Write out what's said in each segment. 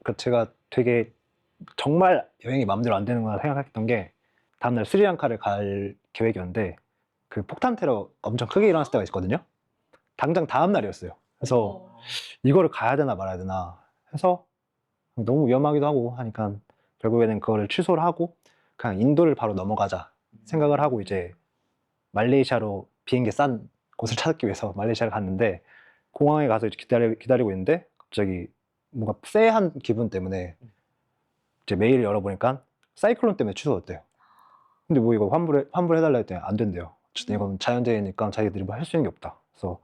그 제가 되게 정말 여행이 마음대로 안 되는구나 생각했던 게 다음날 스리랑카를 갈 계획이었는데 그 폭탄 테러 엄청 크게 일어났을 때가 있거든요. 당장 다음 날이었어요. 그래서 이거를 가야 되나 말아야 되나 해서 너무 위험하기도 하고 하니까 결국에는 그거를 취소를 하고 그냥 인도를 바로 넘어가자 생각을 하고 이제 말레이시아로 비행기 싼 곳을 찾기 위해서 말레이시아를 갔는데 공항에 가서 이제 기다리고 있는데 갑자기 뭔가 쎄한 기분 때문에 이제 메일을 열어보니까 사이클론 때문에 취소됐대요. 근데 뭐 이거 환불해달라 했더니 안 된대요. 어쨌든 이건 자연재해니까 자기들이 뭐 할 수 있는 게 없다. 그래서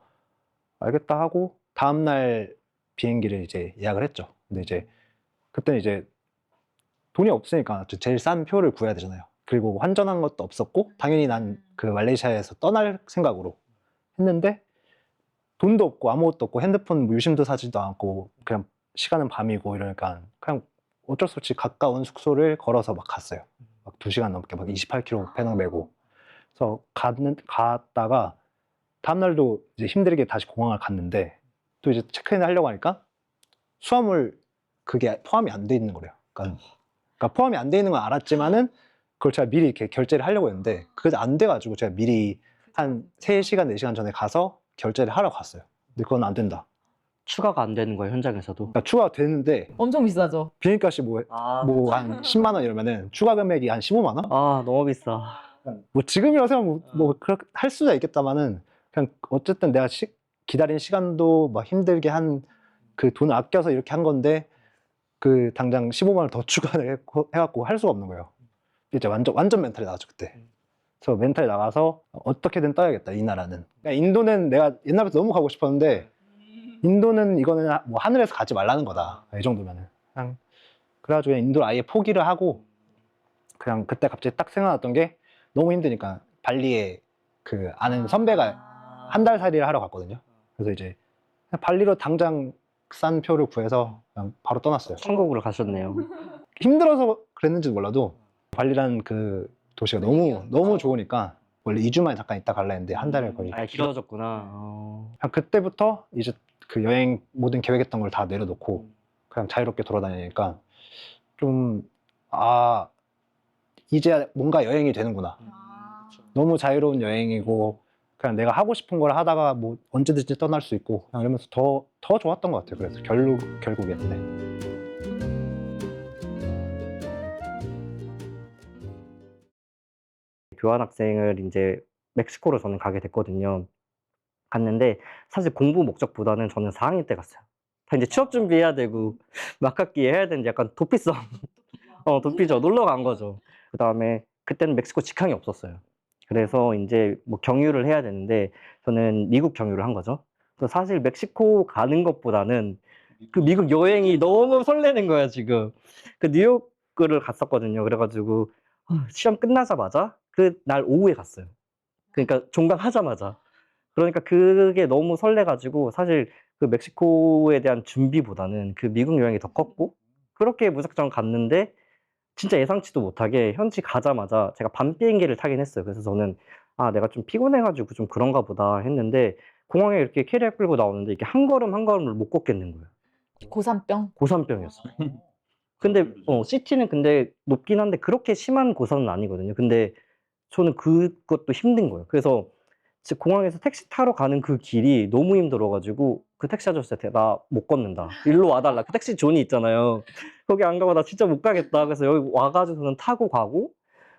알겠다 하고 다음날 비행기를 이제 예약을 했죠. 근데 이제 그때는 이제 돈이 없으니까 제일 싼 표를 구해야 되잖아요. 그리고 환전한 것도 없었고 당연히 난 그 말레이시아에서 떠날 생각으로 했는데 돈도 없고 아무것도 없고 핸드폰 뭐 유심도 사지도 않고 그냥 시간은 밤이고 이러니까 그냥 어쩔 수 없이 가까운 숙소를 걸어서 막 갔어요. 막 2시간 넘게 막 28km 배낭 메고. 그래서 갔다가 다음날도 이제 힘들게 다시 공항을 갔는데 또 이제 체크인을 하려고 하니까 수화물 그게 포함이 안 돼 있는 거래요. 그러니까 포함이 안 돼 있는 건 알았지만은 그걸 제가 미리 이렇게 결제를 하려고 했는데 그게 안 돼가지고 제가 미리 한 3시간, 4시간 전에 가서 결제를 하러 갔어요. 근데 그건 안 된다. 추가가 안 되는 거예요, 현장에서도. 그러니까 추가가 되는데 엄청 비싸죠. 비행값이 뭐 한 10만 원 이러면은 추가 금액이 한 15만 원? 아, 너무 비싸. 뭐 지금이라 생각하면 뭐 그렇게 할 수야 있겠다마는 그냥 어쨌든 내가 기다린 시간도 막 힘들게 한 그 돈을 아껴서 이렇게 한 건데 그 당장 15만 원 더 추가를 해갖고 할 수가 없는 거예요. 이제 완전 멘탈이 나갔죠 그때. 그래서 멘탈이 나가서 어떻게든 떠야겠다 이 나라는. 그러니까 인도는 내가 옛날부터 너무 가고 싶었는데 인도는 이거는 뭐 하늘에서 가지 말라는 거다 이 정도면은. 그냥 그래가지고 그냥 인도를 아예 포기를 하고 그냥 그때 갑자기 딱 생각났던 게 너무 힘드니까 발리에 그 아는 선배가 한 달 살이를 하러 갔거든요. 그래서 이제 발리로 당장 싼 표를 구해서 그냥 바로 떠났어요. 천국으로 가셨네요. 힘들어서 그랬는지도 몰라도 발리라는 그 도시가 너무 좋으니까 원래 2주 만에 잠깐 있다 갈라 했는데 한 달을 거의. 아, 길어졌구나. 그냥 그때부터 이제 그 여행 모든 계획했던 걸 다 내려놓고 그냥 자유롭게 돌아다니니까 좀 이제 뭔가 여행이 되는구나. 너무 자유로운 여행이고 그냥 내가 하고 싶은 걸 하다가 뭐 언제든지 떠날 수 있고 그냥 이러면서 더 좋았던 것 같아요. 그래서 결국에는. 네. 교환학생을 이제 멕시코로 저는 가게 됐거든요. 갔는데 사실 공부 목적보다는 저는 4학년 때 갔어요. 다 이제 취업 준비해야 되고 막학기에 해야 되는데 약간 도피성. 도피죠. 놀러 간 거죠. 그다음에 그때는 멕시코 직항이 없었어요. 그래서 이제 뭐 경유를 해야 되는데 저는 미국 경유를 한 거죠. 그래서 사실 멕시코 가는 것보다는 그 미국 여행이 너무 설레는 거야, 지금. 그 뉴욕을 갔었거든요. 그래가지고 시험 끝나자마자 그 날 오후에 갔어요. 그러니까 종강하자마자. 그러니까 그게 너무 설레가지고 사실 그 멕시코에 대한 준비보다는 그 미국 여행이 더 컸고 그렇게 무작정 갔는데 진짜 예상치도 못하게 현지 가자마자 제가 밤 비행기를 타긴 했어요. 그래서 저는 내가 좀 피곤해가지고 좀 그런가 보다 했는데 공항에 이렇게 캐리어 끌고 나오는데 이게 한 걸음 한 걸음을 못 걷겠는 거예요. 고산병? 고산병이었어요. 근데 시티는 근데 높긴 한데 그렇게 심한 고산은 아니거든요. 근데 저는 그것도 힘든 거예요. 그래서 공항에서 택시 타러 가는 그 길이 너무 힘들어가지고 그 택시 아저씨한테 나 못 걷는다. 일로 와달라. 그 택시 존이 있잖아요. 거기 안 가고 나 진짜 못 가겠다. 그래서 여기 와가지고는 타고 가고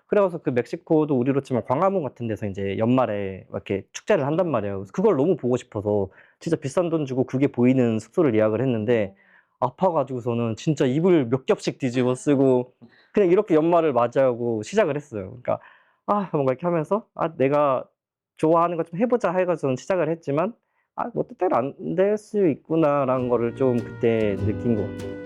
그래서 그 멕시코도 우리로 치면 광화문 같은 데서 이제 연말에 이렇게 축제를 한단 말이에요. 그래서 그걸 너무 보고 싶어서 진짜 비싼 돈 주고 그게 보이는 숙소를 예약을 했는데 아파가지고서는 진짜 이불 몇 겹씩 뒤집어 쓰고 그냥 이렇게 연말을 맞이하고 시작을 했어요. 그러니까 뭔가 이렇게 하면서 내가 좋아하는 거 좀 해보자 해가지고 저는 시작을 했지만 뭐 뜻대로 안 될 수 있구나라는 거를 좀 그때 느낀 것 같아요.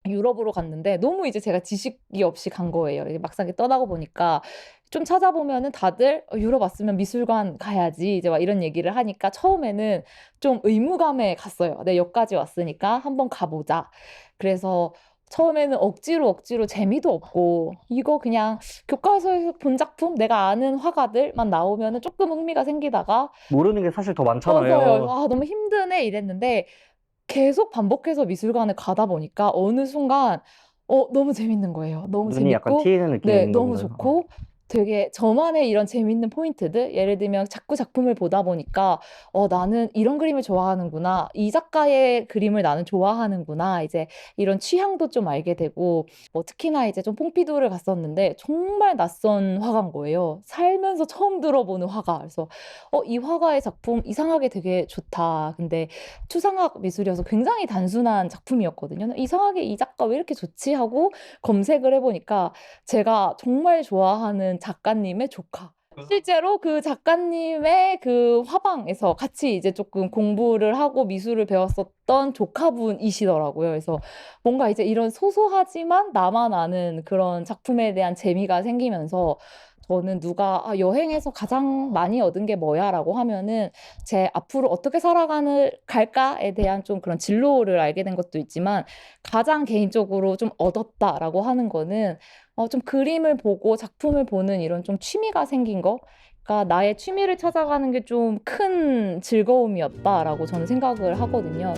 유럽으로 갔는데 너무 이제 제가 지식이 없이 간 거예요. 이제 막상 떠나고 보니까 좀 찾아보면은 다들 유럽 왔으면 미술관 가야지 이제 막 이런 얘기를 하니까 처음에는 좀 의무감에 갔어요. 내 여기까지 왔으니까 한번 가보자. 그래서 처음에는 억지로 재미도 없고 이거 그냥 교과서에서 본 작품 내가 아는 화가들만 나오면은 조금 흥미가 생기다가 모르는 게 사실 더 맞아요. 많잖아요. 아, 너무 힘드네 이랬는데 계속 반복해서 미술관을 가다 보니까 어느 순간 너무 재밌는 거예요. 너무 눈이 약간 재밌고 트이는 느낌이 네, 있는 너무 건가요? 좋고 되게 저만의 이런 재밌는 포인트들 예를 들면 자꾸 작품을 보다 보니까 나는 이런 그림을 좋아하는구나. 이 작가의 그림을 나는 좋아하는구나. 이제 이런 취향도 좀 알게 되고 특히나 이제 좀 퐁피두를 갔었는데 정말 낯선 화가인 거예요. 살면서 처음 들어보는 화가. 그래서 이 화가의 작품 이상하게 되게 좋다. 근데 추상학 미술이어서 굉장히 단순한 작품이었거든요. 이상하게 이 작가 왜 이렇게 좋지? 하고 검색을 해보니까 제가 정말 좋아하는 작가님의 조카. 실제로 그 작가님의 그 화방에서 같이 이제 조금 공부를 하고 미술을 배웠었던 조카분이시더라고요. 그래서 뭔가 이제 이런 소소하지만 나만 아는 그런 작품에 대한 재미가 생기면서 저는 누가 여행에서 가장 많이 얻은 게 뭐야라고 하면은 제 앞으로 어떻게 갈까에 대한 좀 그런 진로를 알게 된 것도 있지만 가장 개인적으로 좀 얻었다라고 하는 거는 좀 그림을 보고 작품을 보는 이런 좀 취미가 생긴 거. 그러니까 나의 취미를 찾아가는 게 좀 큰 즐거움이었다라고 저는 생각을 하거든요.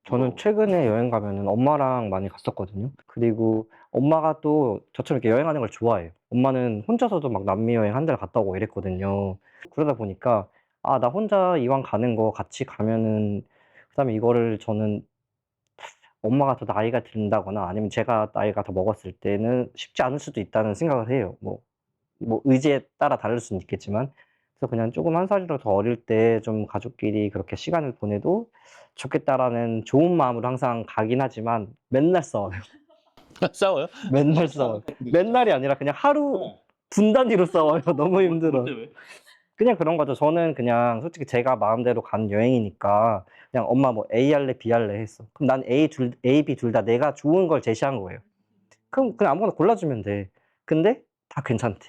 저는 최근에 여행 가면은 엄마랑 많이 갔었거든요. 그리고 엄마가 또 저처럼 이렇게 여행하는 걸 좋아해요. 엄마는 혼자서도 막 남미 여행 한 달 갔다 오고 이랬거든요. 그러다 보니까 나 혼자 이왕 가는 거 같이 가면은 그다음에 이거를 저는 엄마가 더 나이가 든다거나 아니면 제가 나이가 더 먹었을 때는 쉽지 않을 수도 있다는 생각을 해요. 뭐 의지에 따라 다를 수는 있겠지만 그래서 그냥 조금 한 살이라도 더 어릴 때 좀 가족끼리 그렇게 시간을 보내도 좋겠다라는 좋은 마음으로 항상 가긴 하지만 맨날 싸워요. 싸워요? 맨날 싸워요. 맨날이 아니라 그냥 하루 분 단위로 싸워요. 너무 힘들어요. 그냥 그런 거죠. 저는 그냥 솔직히 제가 마음대로 간 여행이니까 그냥 엄마 뭐 A 할래 B 할래 했어. 그럼 난 A, B 둘 다 내가 좋은 걸 제시한 거예요. 그럼 그냥 아무거나 골라주면 돼. 근데 다 괜찮대.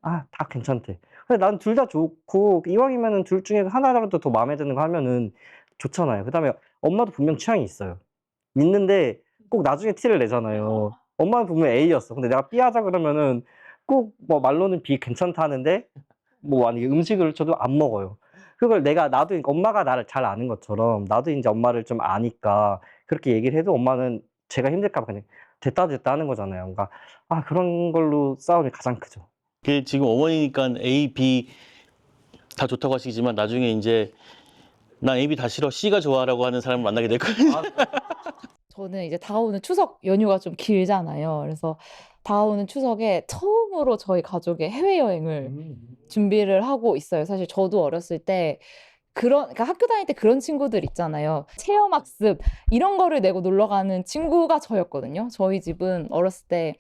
다 괜찮대. 근데 난 둘 다 좋고 이왕이면은 둘 중에 하나라도 더 마음에 드는 거 하면은 좋잖아요. 그다음에 엄마도 분명 취향이 있어요. 있는데 꼭 나중에 티를 내잖아요. 엄마는 분명 A였어. 근데 내가 B 하자 그러면은 꼭 뭐 말로는 B 괜찮다 하는데 뭐 만약에 음식을 줘도 안 먹어요. 그걸 나도 그러니까 엄마가 나를 잘 아는 것처럼 나도 인제 엄마를 좀 아니까 그렇게 얘기를 해도 엄마는 제가 힘들까 봐 그냥 됐다 됐다 하는 거잖아요. 그러니까 그런 걸로 싸움이 가장 크죠. 그 지금 어머니니까 A, B 다 좋다고 하시지만 나중에 이제 난 A, B 다 싫어, C가 좋아라고 하는 사람을 만나게 될 거예요. 저는 이제 다가오는 추석 연휴가 좀 길잖아요. 그래서 다가오는 추석에 처음으로 저희 가족의 해외여행을 준비를 하고 있어요. 사실 저도 어렸을 때 그러니까 학교 다닐 때 그런 친구들 있잖아요. 체험학습 이런 거를 내고 놀러 가는 친구가 저였거든요. 저희 집은 어렸을 때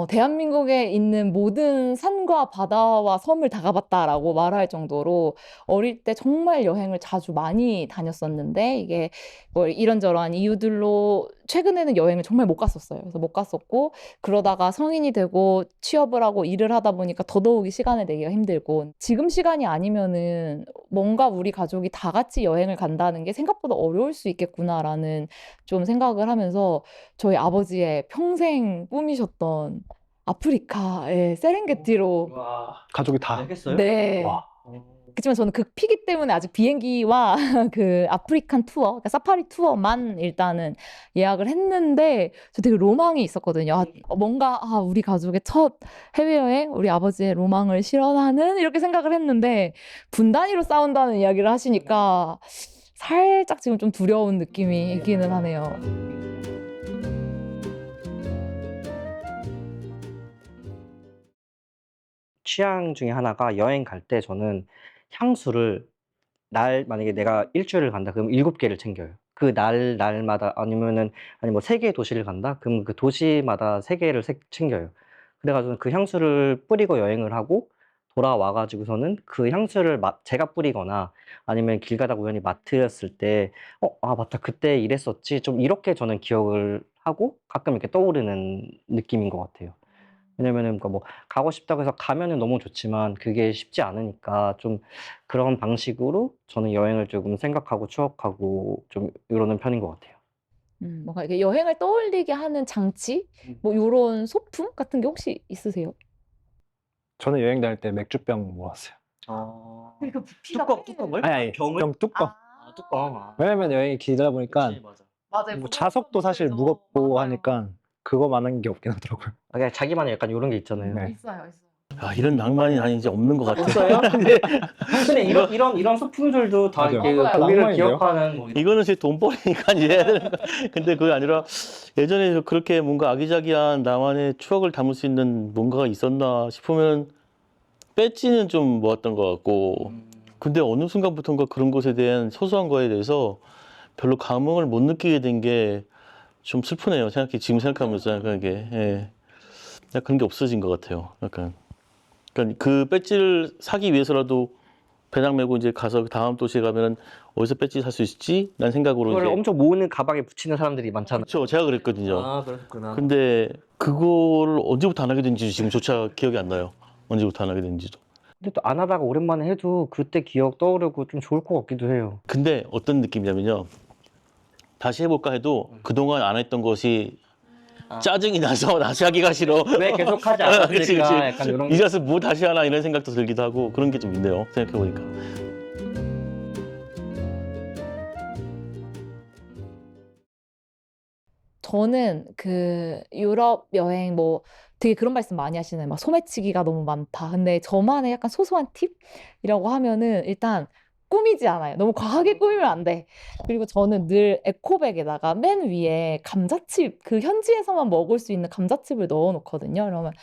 대한민국에 있는 모든 산과 바다와 섬을 다 가봤다라고 말할 정도로 어릴 때 정말 여행을 자주 많이 다녔었는데 이게 뭐 이런저런 이유들로 최근에는 여행을 정말 못 갔었어요. 그래서 못 갔었고 그러다가 성인이 되고 취업을 하고 일을 하다 보니까 더더욱이 시간을 내기가 힘들고 지금 시간이 아니면은 뭔가 우리 가족이 다 같이 여행을 간다는 게 생각보다 어려울 수 있겠구나라는 좀 생각을 하면서 저희 아버지의 평생 꿈이셨던 아프리카의 세렝게티로 가족이 다. 했어요? 네. 와. 그치만 저는 극피기 때문에 아직 비행기와 그 아프리칸 투어, 그러니까 사파리 투어만 일단은 예약을 했는데 저 되게 로망이 있었거든요. 뭔가 우리 가족의 첫 해외여행, 우리 아버지의 로망을 실현하는 이렇게 생각을 했는데 분 단위로 싸운다는 이야기를 하시니까 살짝 지금 좀 두려운 느낌이 있기는 하네요. 취향 중에 하나가 여행 갈 때 저는 향수를 만약에 내가 일주일을 간다 그럼 7개를 챙겨요. 그 날마다 아니 뭐 3개의 도시를 간다? 그럼 그 도시마다 3개를 챙겨요. 그래 가지고는 그 향수를 뿌리고 여행을 하고 돌아와 가지고서는 그 향수를 제가 뿌리거나 아니면 길 가다가 우연히 맡으렸을 때 맞다. 그때 이랬었지." 좀 이렇게 저는 기억을 하고 가끔 이렇게 떠오르는 느낌인 것 같아요. 왜냐면은 뭐 가고 싶다고 해서 가면은 너무 좋지만 그게 쉽지 않으니까 좀 그런 방식으로 저는 여행을 조금 생각하고 추억하고 좀 이러는 편인 것 같아요. 뭔가 이렇게 여행을 떠올리게 하는 장치? 뭐 요런 소품 같은 게 혹시 있으세요? 저는 여행 다닐 때 맥주병 모았어요. 그러니까 부피가 꽤 아니, 병 뚜껑. 뚜껑. 왜냐면 여행이 길다 보니까 맞아. 맞아요. 뭐 자석도 사실 무겁고 하니까 그거만한 게 없긴 하더라고요. 그냥 자기만의 약간 이런 게 있잖아요. 네. 있어요. 아, 이런 낭만이 난 이제 없는 것 같아. 없어요? 근데 이런 소품들도 다 맞아요. 이렇게 맞아요. 고기를 낭만인데요? 기억하는 뭐 이거는 제 돈벌이니까 이제 해야 되는 거. 근데 그게 아니라 예전에 그렇게 뭔가 아기자기한 나만의 추억을 담을 수 있는 뭔가가 있었나 싶으면 배지는 좀 모았던 것 같고. 근데 어느 순간부터인가 그런 것에 대한 소소한 거에 대해서 별로 감흥을 못 느끼게 된 게 좀 슬프네요. 지금 생각하면서 약간 게 예. 약간 그런 게 없어진 것 같아요. 약간. 그러니까 그 배지를 사기 위해서라도 배낭 메고 이제 가서 다음 도시에 가면은 어디서 배지 살 수 있지? 라는 생각으로 그걸 이제 엄청 모으는 가방에 붙이는 사람들이 많잖아요. 그렇죠. 제가 그랬거든요. 그렇구나. 근데 그거를 언제부터 안 하게 된지 지금조차 기억이 안 나요. 언제부터 안 하게 된지도. 근데 또 안 하다가 오랜만에 해도 그때 기억 떠오르고 좀 좋을 것 같기도 해요. 근데 어떤 느낌이냐면요. 다시 해볼까 해도 그동안 안 했던 것이 짜증이 나서 다시 하기가 싫어. 왜 계속하지 그치, 그치. 않았을까? 약간 이런 이 자식 뭐 다시 하나 이런 생각도 들기도 하고 그런 게 좀 있네요. 생각해보니까. 저는 그 유럽 여행 뭐 되게 그런 말씀 많이 하시는 막 소매치기가 너무 많다. 근데 저만의 약간 소소한 팁이라고 하면은 일단 꾸미지 않아요. 너무 과하게 꾸미면 안 돼. 그리고 저는 늘 에코백에다가 맨 위에 감자칩, 그 현지에서만 먹을 수 있는 감자칩을 넣어 놓거든요. 그러면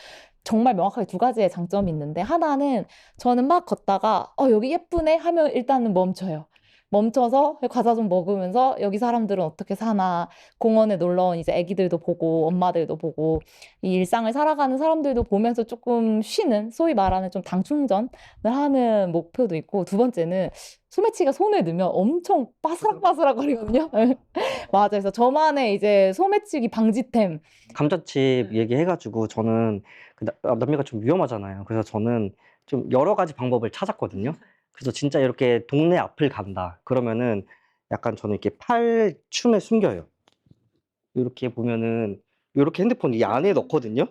정말 명확하게 두 가지의 장점이 있는데 하나는 저는 막 걷다가 여기 예쁘네 하면 일단은 멈춰요. 멈춰서 과자 좀 먹으면서 여기 사람들은 어떻게 사나 공원에 놀러 온 이제 애기들도 보고 엄마들도 보고 이 일상을 살아가는 사람들도 보면서 조금 쉬는 소위 말하는 좀 당충전을 하는 목표도 있고 두 번째는 소매치기가 손에 넣으면 엄청 바스락바스락거리거든요. 맞아요. 그래서 저만의 이제 소매치기 방지템. 감자칩 얘기해가지고 저는 남미가 좀 위험하잖아요. 그래서 저는 좀 여러 가지 방법을 찾았거든요. 그래서 진짜 이렇게 동네 앞을 간다. 그러면은 약간 저는 이렇게 팔춤에 숨겨요. 이렇게 보면은 이렇게 핸드폰 이 안에 넣거든요.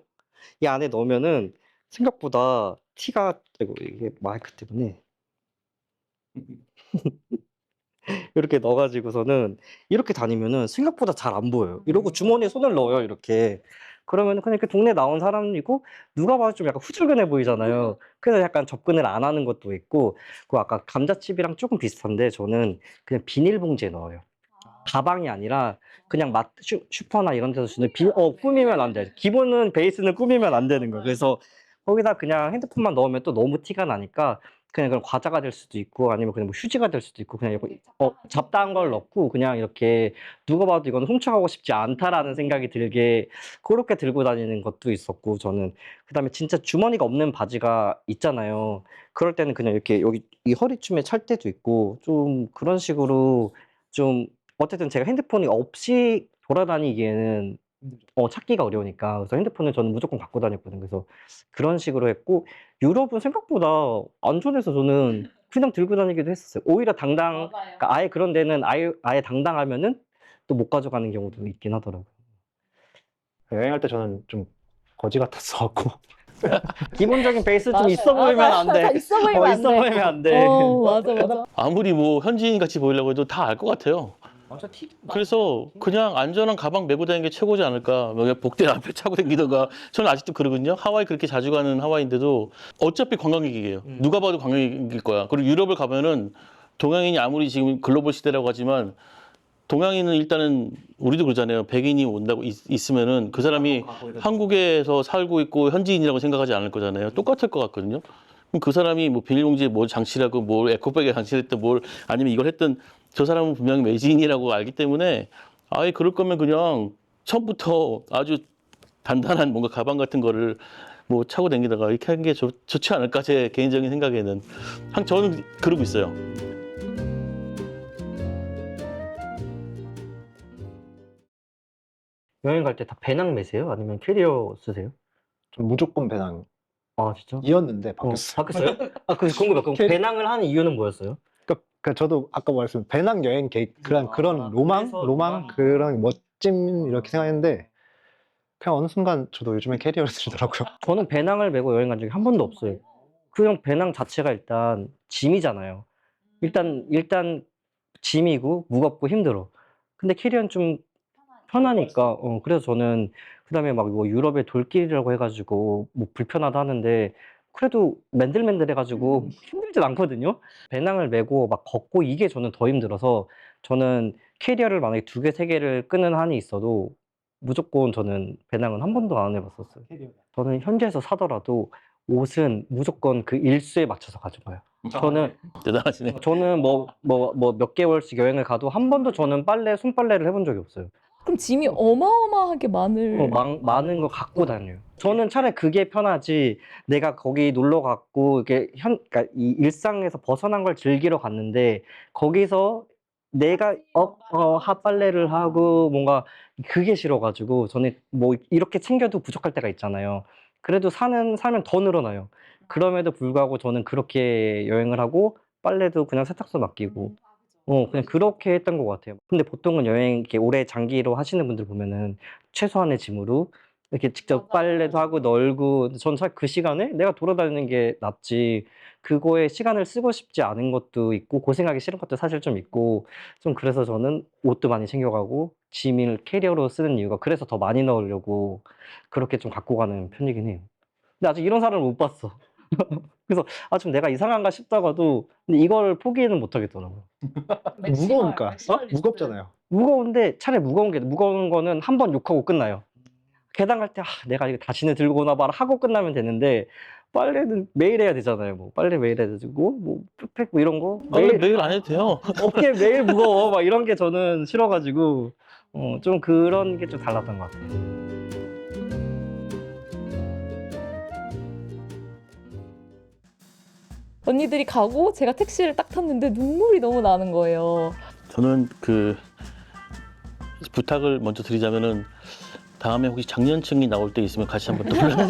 이 안에 넣으면은 생각보다 티가 아이고 이게 마이크 때문에 이렇게 넣어가지고서는 이렇게 다니면은 생각보다 잘 안 보여요. 이러고 주머니에 손을 넣어요, 이렇게. 그러면은 그냥 이렇게 동네 나온 사람이고 누가 봐도 좀 약간 후줄근해 보이잖아요. 그래서 약간 접근을 안 하는 것도 있고, 그 아까 감자칩이랑 조금 비슷한데 저는 그냥 비닐봉지에 넣어요. 가방이 아니라 그냥 슈퍼나 이런 데서 주는 꾸미면 안 돼. 기본은 베이스는 꾸미면 안 되는 거예요. 그래서 거기다 그냥 핸드폰만 넣으면 또 너무 티가 나니까 그냥 그런 과자가 될 수도 있고 아니면 그냥 뭐 휴지가 될 수도 있고 그냥 이렇게 잡다한 걸 넣고 그냥 이렇게 누가 봐도 이건 훔쳐가고 싶지 않다라는 생각이 들게 그렇게 들고 다니는 것도 있었고 저는 그다음에 진짜 주머니가 없는 바지가 있잖아요. 그럴 때는 그냥 이렇게 여기 이 허리춤에 찰 때도 있고 좀 그런 식으로 좀 어쨌든 제가 핸드폰이 없이 돌아다니기에는 찾기가 어려우니까 그래서 핸드폰을 저는 무조건 갖고 다녔거든요. 그래서 그런 식으로 했고 유럽은 생각보다 안전해서 저는 그냥 들고 다니기도 했었어요. 오히려 그러니까 아예 그런 데는 아예 당당하면은 또 못 가져가는 경우도 있긴 하더라고요. 여행할 때 저는 좀 거지 같았어갖고 기본적인 베이스 좀 맞아요. 있어 보이면 맞아요. 안 돼. 다 있어 보이면 안 있어 돼. 보이면 안 돼. 맞아. 아무리 뭐 현지인 같이 보이려고 해도 다 알 것 같아요. 그래서 그냥 안전한 가방 메고 다니는 게 최고지 않을까. 뭐 복대 앞에 차고 다니던가. 저는 아직도 그러거든요. 하와이 그렇게 자주 가는 하와이인데도 어차피 관광객이에요. 누가 봐도 관광객일 거야. 그리고 유럽을 가면은 동양인이 아무리 지금 글로벌 시대라고 하지만 동양인은 일단은 우리도 그러잖아요. 백인이 온다고 있으면은 그 사람이 한국에서 살고 있고 현지인이라고 생각하지 않을 거잖아요. 똑같을 것 같거든요. 그럼 그 사람이 뭐 비닐봉지에 뭘 장치라고 뭘 에코백에 장치했든 뭘 아니면 이걸 했든 저 사람은 분명히 외지인이라고 알기 때문에 아예 그럴 거면 그냥 처음부터 아주 단단한 뭔가 가방 같은 거를 뭐 차고 다니다가 이렇게 하는 게 좋지 않을까 제 개인적인 생각에는 저는 그러고 있어요. 여행 갈 때 다 배낭 메세요? 아니면 캐리어 쓰세요? 전 무조건 배낭이었는데 아 진짜? 바뀌었어요. 바뀌었어요? 아 그 궁금해. 그럼 캐리- 배낭을 하는 이유는 뭐였어요? 그러니까 저도 아까 말씀 배낭 여행 계획 그런 그래서 로망 로망이 그런 멋짐 이렇게 생각했는데 그냥 어느 순간 저도 요즘에 캐리어를 쓰더라고요. 저는 배낭을 메고 여행 간 적이 한 번도 없어요. 그냥 배낭 자체가 일단 짐이잖아요. 일단 짐이고 무겁고 힘들어. 근데 캐리어는 좀 편하니까 그래서 저는 그다음에 막 뭐 유럽의 돌길이라고 해가지고 뭐 불편하다 하는데 그래도 맨들맨들해가지고 힘들진 않거든요. 배낭을 메고 막 걷고 이게 저는 더 힘들어서 저는 캐리어를 만약에 2개, 3개를 끄는 한이 있어도 무조건 저는 배낭은 한 번도 안 해봤었어요. 저는 현지에서 사더라도 옷은 무조건 그 일수에 맞춰서 가져가요. 저는 뭐 몇 개월씩 여행을 가도 한 번도 저는 손빨래를 해본 적이 없어요. 그럼 짐이 어마어마하게 많을. 많은 걸 갖고 다녀요. 저는 차라리 그게 편하지. 내가 거기 놀러 갔고 이게 그러니까 이 일상에서 벗어난 걸 즐기러 갔는데 거기서 내가 핫빨래를 하고 뭔가 그게 싫어가지고 저는 뭐 이렇게 챙겨도 부족할 때가 있잖아요. 그래도 살면 더 늘어나요. 그럼에도 불구하고 저는 그렇게 여행을 하고 빨래도 그냥 세탁소 맡기고 그냥 그렇게 했던 것 같아요. 근데 보통은 여행 이렇게 오래 장기로 하시는 분들 보면은 최소한의 짐으로 이렇게 직접 빨래도 하고 널고 전 사실 그 시간에 내가 돌아다니는 게 낫지 그거에 시간을 쓰고 싶지 않은 것도 있고 고생하기 싫은 것도 사실 좀 있고 좀 그래서 저는 옷도 많이 챙겨가고 짐을 캐리어로 쓰는 이유가 그래서 더 많이 넣으려고 그렇게 좀 갖고 가는 편이긴 해요. 근데 아직 이런 사람을 못 봤어. 그래서 좀 내가 이상한가 싶다가도 근데 이걸 포기는 못 하겠더라고요. 무거우니까 무겁잖아요. 무거운데 차라리 무거운 거는 한 번 욕하고 끝나요. 계단 갈 때 내가 이거 다시는 들고 오나 봐라 하고 끝나면 되는데 빨래는 매일 해야 되잖아요. 뭐 빨래 매일 해야 되고 뭐 뚝팩 뭐 이런 거 매일 안 해도 돼요. 어깨 매일 무거워 막 이런 게 저는 싫어가지고 좀 그런 게 좀 달랐던 것 같아요. 언니들이 가고 제가 택시를 딱 탔는데 눈물이 너무 나는 거예요. 저는 그 부탁을 먼저 드리자면은 다음에 혹시 장년층이 나올 때 있으면 같이 한번 또 불러요.